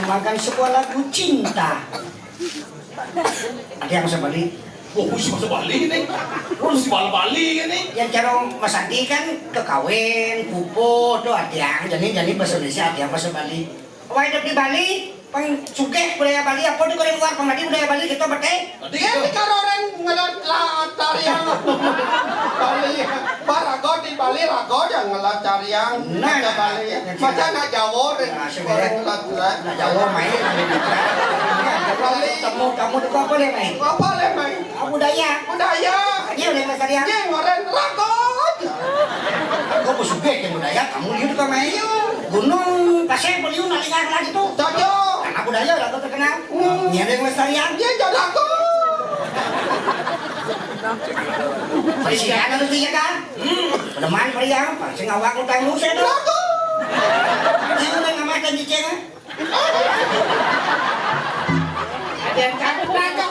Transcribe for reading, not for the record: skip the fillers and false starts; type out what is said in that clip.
mengembangkan sebuah lagu cinta. Ada yang bisa balik? Oh, si masa balik ini. Oh, si bal-balik ini. Yang cara Mas Adi kan kekawin, pupu, tuh ada yang jadi bahasa Indonesia, ada yang bahasa Bali. Wah hidup di Bali, pang sugih budaya Bali, apa di Korea luar, pemadi budaya Bali kita pakai. Dia di karoren ngelat tariang. Bali, barago di Bali rago yang ngelat tariang. Nah, ke Bali. Macam nak Jawa dan Nah, sebenarnya ngelat. nah Jawa main, Bali. kamu itu apa deh main? Apa le main? Budaya. Budaya. Iya udah Mas Adi. Dia ngoren rago. Kau sugih ke budaya, kamu lihat juga main. Gunung Pasir Beliau nalingan lagi tuh. Cocok. Karena budaya udah terkenal. Ini ada yang lestarian. Dia jadi rago. Perisian itu dia kan? Peneman periang, pasti ngawak utang lu saya tuh. Rago. Ini udah ngamakan cicing. Ada yang cakap rago.